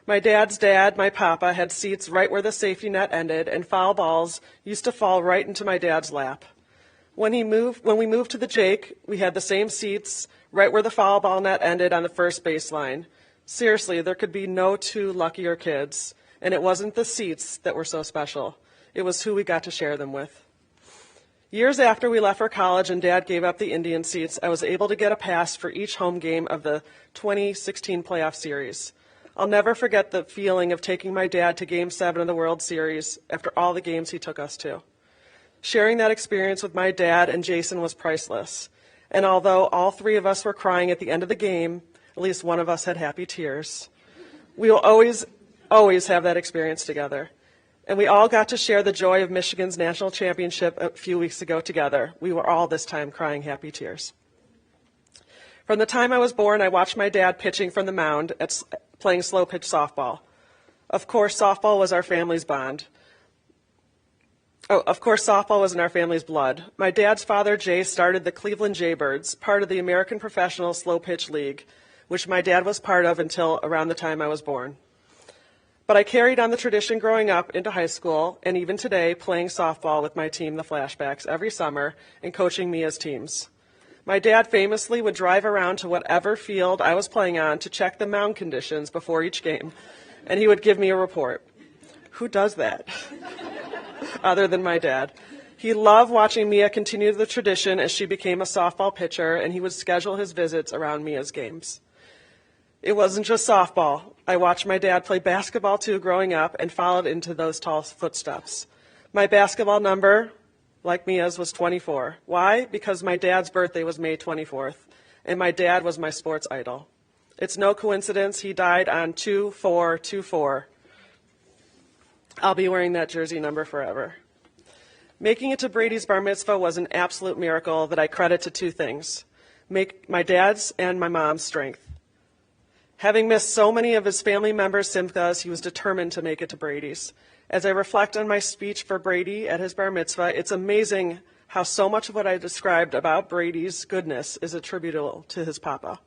My dad's dad, my papa, had seats right where the safety net ended, and foul balls used to fall right into my dad's lap. When we moved to the Jake, we had the same seats right where the foul ball net ended on the first baseline. Seriously, there could be no 2 luckier kids, and it wasn't the seats that were so special. It was who we got to share them with. Years after we left for college and Dad gave up the Indian seats, I was able to get a pass for each home game of the 2016 playoff series. I'll never forget the feeling of taking my dad to Game 7 of the World Series after all the games he took us to. Sharing that experience with my dad and Jason was priceless. And although all 3 of us were crying at the end of the game, at least one of us had happy tears. We will always have that experience together. And we all got to share the joy of Michigan's national championship a few weeks ago together. We were all this time crying happy tears. From the time I was born, I watched my dad pitching from the mound at playing slow pitch softball. Of course, softball was our family's bond. Softball was in our family's blood. My dad's father, Jay, started the Cleveland Jaybirds, part of the American Professional Slow Pitch League, which my dad was part of until around the time I was born. But I carried on the tradition growing up into high school, and even today, playing softball with my team, the Flashbacks, every summer, and coaching me as teams. My dad famously would drive around to whatever field I was playing on to check the mound conditions before each game, and he would give me a report. Who does that? Other than my dad. He loved watching Mia continue the tradition as she became a softball pitcher, and he would schedule his visits around Mia's games. It wasn't just softball. I watched my dad play basketball too growing up and followed into those tall footsteps. My basketball number, like Mia's, was 24. Why? Because my dad's birthday was May 24th, and my dad was my sports idol. It's no coincidence he died on 2/4/24. I'll be wearing that jersey number forever. Making it to Brady's bar mitzvah was an absolute miracle that I credit to two things: my dad's and my mom's strength. Having missed so many of his family members' simchas, he was determined to make it to Brady's. As I reflect on my speech for Brady at his bar mitzvah, it's amazing how so much of what I described about Brady's goodness is attributable to his papa.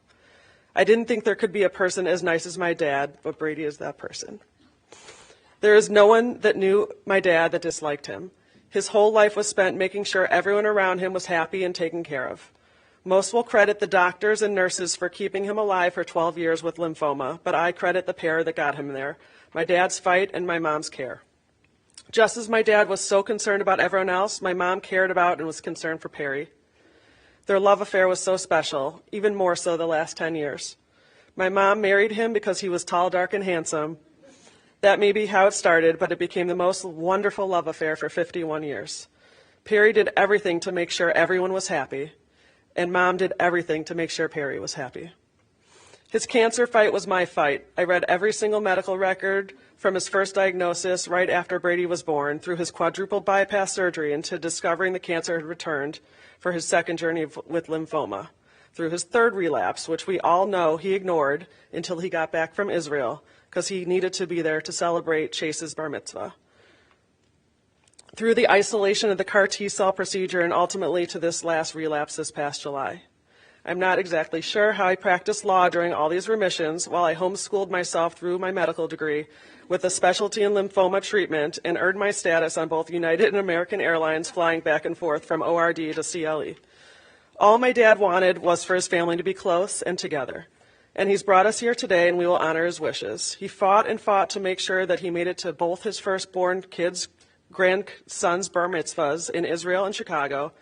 I didn't think there could be a person as nice as my dad, but Brady is that person. There is no one that knew my dad that disliked him. His whole life was spent making sure everyone around him was happy and taken care of. Most will credit the doctors and nurses for keeping him alive for 12 years with lymphoma, but I credit the pair that got him there, my dad's fight and my mom's care. Just as my dad was so concerned about everyone else, my mom cared about and was concerned for Perry. Their love affair was so special, even more so the last 10 years. My mom married him because he was tall, dark, and handsome. That may be how it started, but it became the most wonderful love affair for 51 years. Perry did everything to make sure everyone was happy, and Mom did everything to make sure Perry was happy. His cancer fight was my fight. I read every single medical record from his first diagnosis right after Brady was born, through his quadruple bypass surgery, into discovering the cancer had returned for his second journey with lymphoma, through his third relapse, which we all know he ignored until he got back from Israel, because he needed to be there to celebrate Chase's bar mitzvah, through the isolation of the CAR T-cell procedure, and ultimately to this last relapse this past July. I'm not exactly sure how I practiced law during all these remissions while I homeschooled myself through my medical degree with a specialty in lymphoma treatment and earned my status on both United and American Airlines, flying back and forth from ORD to CLE. All my dad wanted was for his family to be close and together. And he's brought us here today, and we will honor his wishes. He fought and fought to make sure that he made it to both his firstborn kids' grandsons' bar mitzvahs in Israel and Chicago,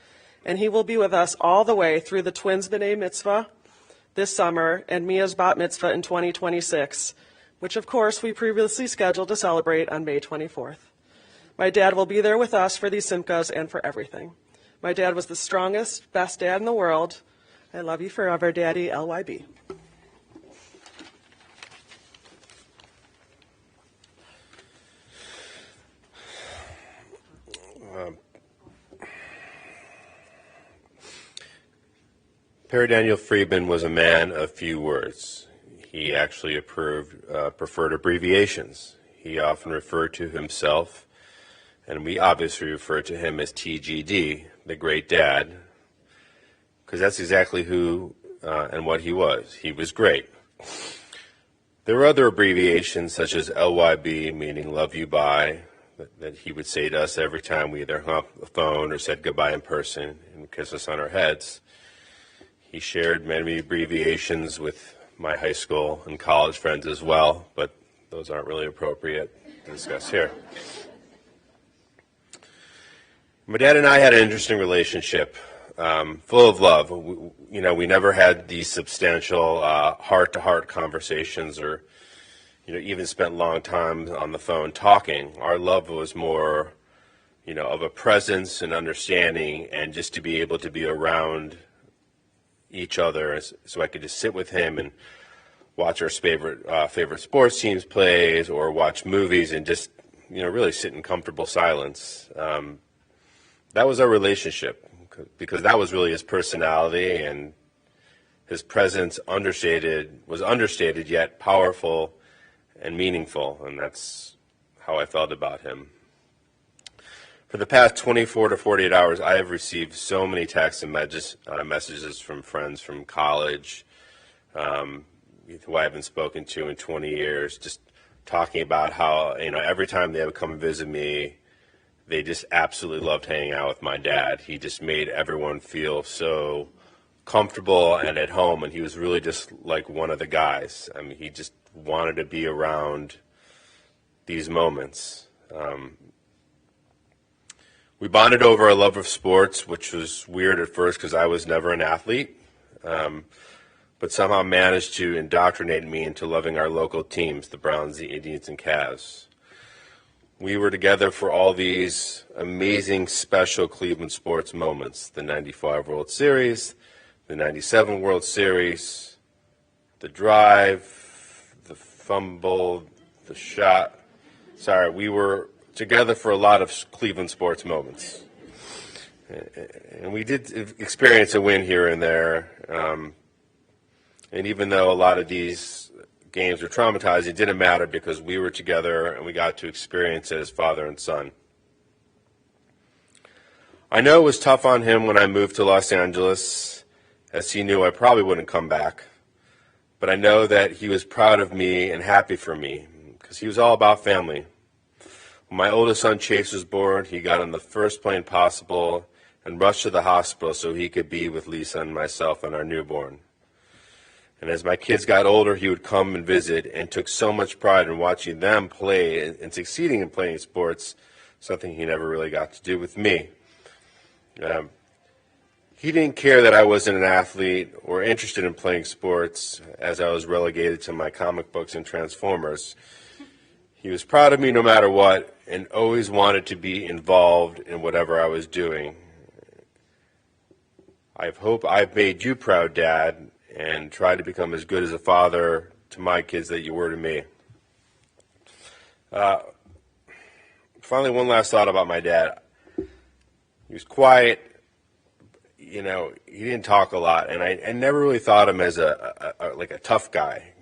and he will be with us all the way through the twins' b'nai mitzvah this summer and Mia's bat mitzvah in 2026, which of course we previously scheduled to celebrate on May 24th. My dad will be there with us for these simchas and for everything. My dad was the strongest, best dad in the world. I love you forever, Daddy, LYB. Perry Daniel Friedman was a man of few words. He actually preferred abbreviations. He often referred to himself, and we obviously refer to him as TGD, the Great Dad, because that's exactly who and what he was. He was great. There were other abbreviations such as LYB, meaning love you bye, that he would say to us every time we either hung up the phone or said goodbye in person and kiss us on our heads. He shared many abbreviations with my high school and college friends as well, but those aren't really appropriate to discuss here. My dad and I had an interesting relationship, full of love. We never had these substantial heart-to-heart conversations or, even spent long time on the phone talking. Our love was more, of a presence and understanding, and just to be able to be around each other, so I could just sit with him and watch our favorite sports teams plays, or watch movies and just really sit in comfortable silence. That was our relationship, because that was really his personality, and his presence was understated yet powerful and meaningful, and that's how I felt about him. For the past 24 to 48 hours, I have received so many texts and messages from friends from college who I haven't spoken to in 20 years, just talking about how, every time they would come and visit me, they just absolutely loved hanging out with my dad. He just made everyone feel so comfortable and at home, and he was really just like one of the guys. I mean, he just wanted to be around these moments. We bonded over our love of sports, which was weird at first because I was never an athlete, but somehow managed to indoctrinate me into loving our local teams, the Browns, the Indians, and Cavs. We were together for all these amazing, special Cleveland sports moments, the 95 World Series, the 97 World Series, the drive, the fumble, the shot. Sorry, we were together for a lot of Cleveland sports moments. And we did experience a win here and there. And even though a lot of these games were traumatizing, it didn't matter because we were together and we got to experience it as father and son. I know it was tough on him when I moved to Los Angeles, as he knew I probably wouldn't come back. But I know that he was proud of me and happy for me because he was all about family. When my oldest son Chase was born, he got on the first plane possible and rushed to the hospital so he could be with Lisa and myself and our newborn. And as my kids got older, he would come and visit and took so much pride in watching them play and succeeding in playing sports, something he never really got to do with me. He didn't care that I wasn't an athlete or interested in playing sports as I was relegated to my comic books and Transformers. He was proud of me no matter what and always wanted to be involved in whatever I was doing. I hope I've made you proud, Dad, and try to become as good as a father to my kids that you were to me. Finally, one last thought about my dad. He was quiet, he didn't talk a lot, and I never really thought him as a tough guy,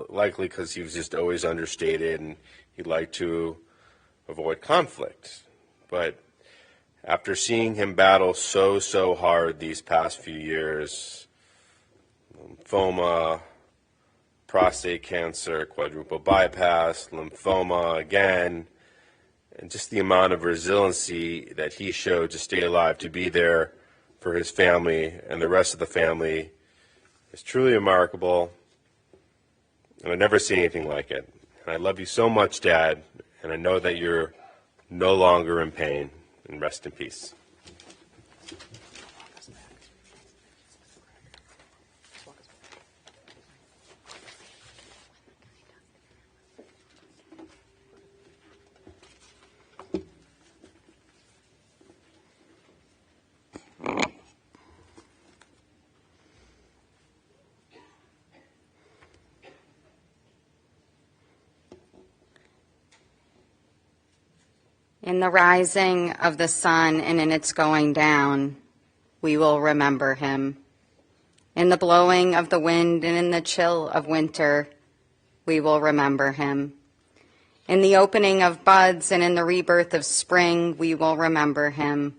likely because he was just always understated and he liked to avoid conflict. But after seeing him battle so hard these past few years, lymphoma, prostate cancer, quadruple bypass, lymphoma again, and just the amount of resiliency that he showed to stay alive, to be there for his family and the rest of the family is truly remarkable, and I've never seen anything like it. And I love you so much, Dad, and I know that you're no longer in pain, and rest in peace. In the rising of the sun and in its going down, we will remember him. In the blowing of the wind and in the chill of winter, we will remember him. In the opening of buds and in the rebirth of spring, we will remember him.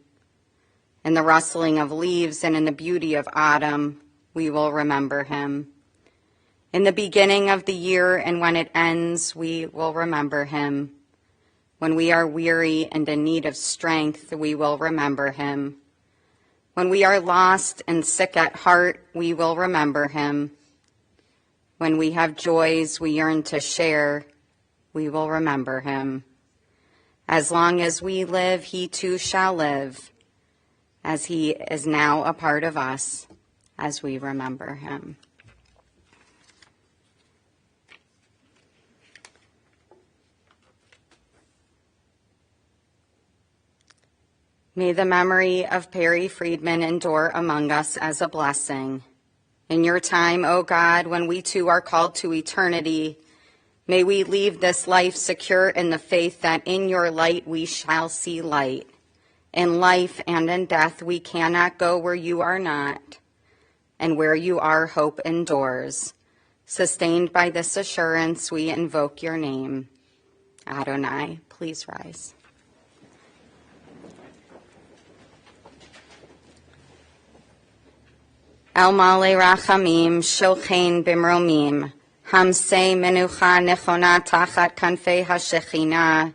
In the rustling of leaves and in the beauty of autumn, we will remember him. In the beginning of the year and when it ends, we will remember him. When we are weary and in need of strength, we will remember him. When we are lost and sick at heart, we will remember him. When we have joys we yearn to share, we will remember him. As long as we live, he too shall live, as he is now a part of us, as we remember him. May the memory of Perry Friedman endure among us as a blessing. In your time, O God, when we too are called to eternity, may we leave this life secure in the faith that in your light we shall see light. In life and in death we cannot go where you are not, and where you are hope endures. Sustained by this assurance, we invoke your name. Adonai, please rise. El Male Rachamim, Shilchein Bimromim, Hamsei Menucha Nechona Tachat Kanfei HaShechina,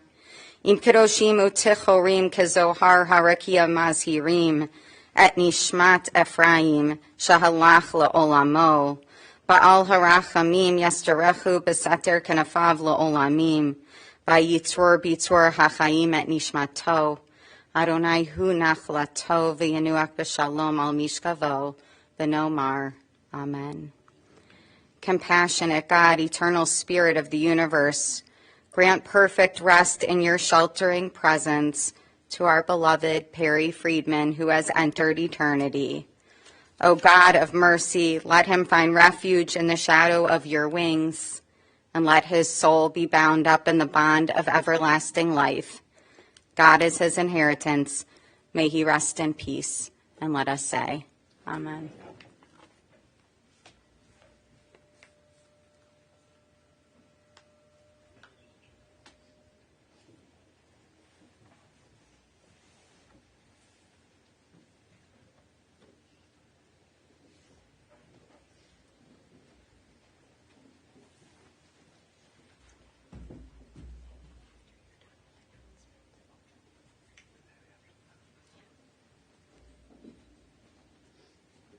Im Kedoshim Utichorim Kezohar Harakia Mazhirim, Et Nishmat Ephraim, Shahalach Le'olamo, Ba'al Harachamim Yastarechu Besater Kanafav Le'olamim, Vayitzur bitzur hachaim et nishmato. Adonai hu nachlato v'yanuach b'shalom al mishkavo v'nomar. Amen. Compassionate God, eternal Spirit of the universe, grant perfect rest in your sheltering presence to our beloved Perry Friedman, who has entered eternity. O God of mercy, let him find refuge in the shadow of your wings, and let his soul be bound up in the bond of everlasting life. God is his inheritance. May he rest in peace. And let us say, Amen.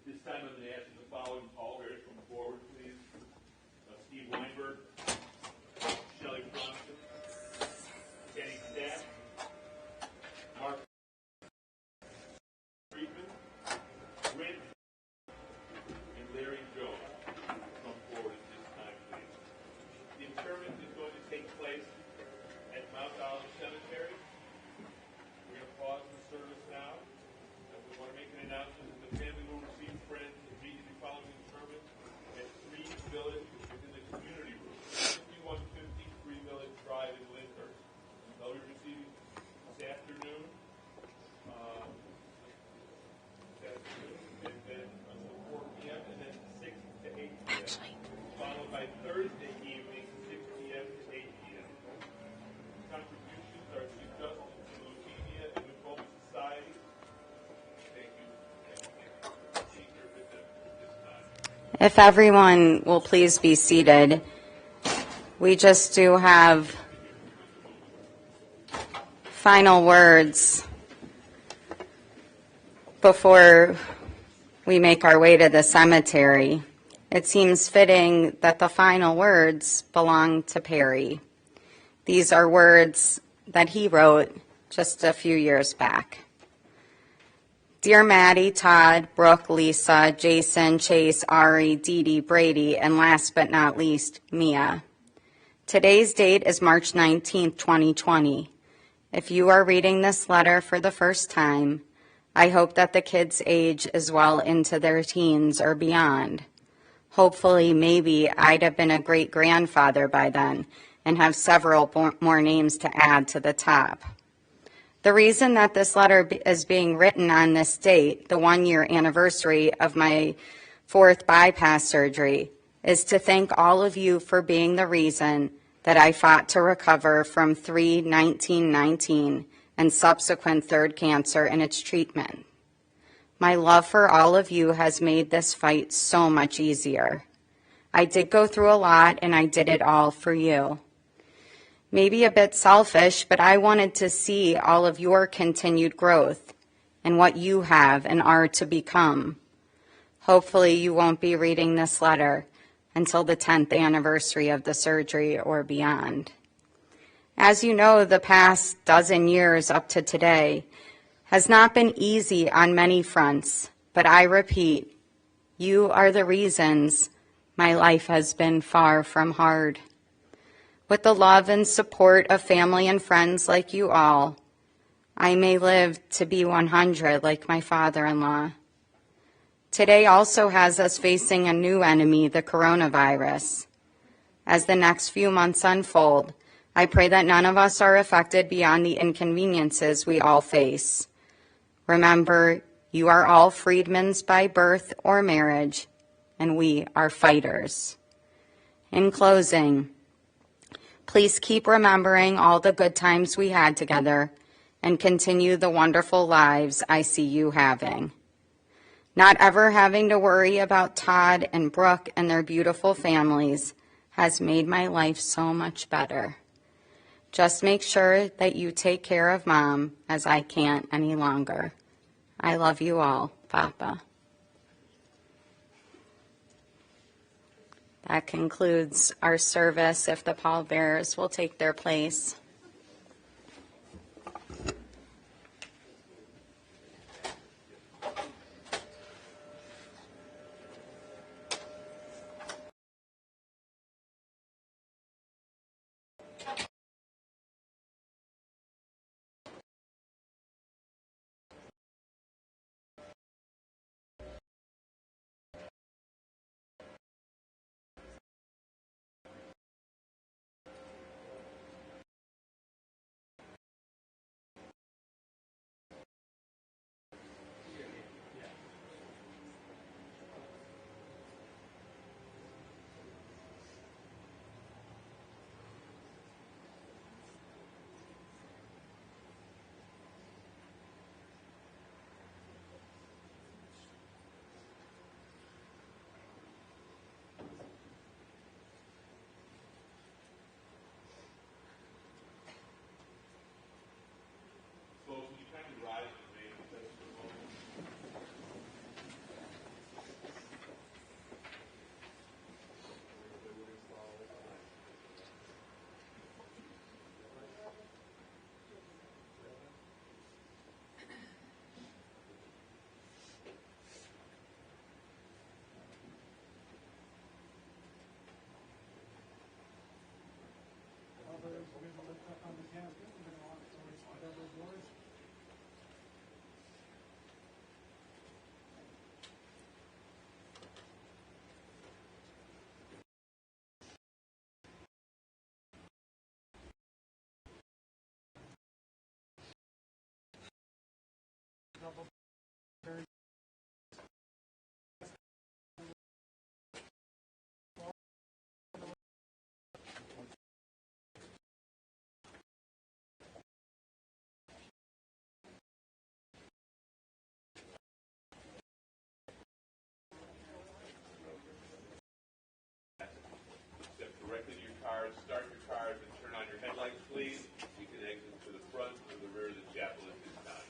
This time I'm going to ask the following pallbearers come forward, please. Steve Weinberg, Shelley Bronson, Kenny Stack, Mark Friedman, Rich, and Larry Jones. Come forward at this time, please. The interment is going to take place at Mount Olive Cemetery. We're going to pause the service now. And we want to make an announcement that the family will receive friends immediately following the interment at 3 Village within the community room, 5153 Village Drive in Lyndhurst. They'll be receiving this afternoon, and then until 4 p.m., and then 6 to 8 p.m. Followed by Thursday evening, 6 p.m. to 8 p.m. Contributions are to Justice and Leukemia and Lymphoma Society. Thank you. If everyone will please be seated, we just do have final words before we make our way to the cemetery. It seems fitting that the final words belong to Perry. These are words that he wrote just a few years back. Dear Maddie, Todd, Brooke, Lisa, Jason, Chase, Ari, Dee Dee, Brady, and last but not least, Mia. Today's date is March 19th, 2020. If you are reading this letter for the first time, I hope that the kids age is well into their teens or beyond. Hopefully, maybe I'd have been a great-grandfather by then and have several more names to add to the top. The reason that this letter is being written on this date, the 1-year anniversary of my 4th bypass surgery, is to thank all of you for being the reason that I fought to recover from 3/19/19 and subsequent third cancer and its treatment. My love for all of you has made this fight so much easier. I did go through a lot, and I did it all for you. Maybe a bit selfish, but I wanted to see all of your continued growth and what you have and are to become. Hopefully you won't be reading this letter until the 10th anniversary of the surgery or beyond. As you know, the past dozen years up to today has not been easy on many fronts, but I repeat, you are the reasons my life has been far from hard. With the love and support of family and friends like you all, I may live to be 100 like my father-in-law. Today also has us facing a new enemy, the coronavirus. As the next few months unfold, I pray that none of us are affected beyond the inconveniences we all face. Remember, you are all Friedmans by birth or marriage, and we are fighters. In closing, please keep remembering all the good times we had together and continue the wonderful lives I see you having. Not ever having to worry about Todd and Brooke and their beautiful families has made my life so much better. Just make sure that you take care of Mom, as I can't any longer. I love you all, Papa. That concludes our service. If the pallbearers will take their place. Folks, will you kindly rise and remain with us for a moment? Step directly to your cars, start your cars, and turn on your headlights, please. You can exit to the front or the rear of the chapel at this time.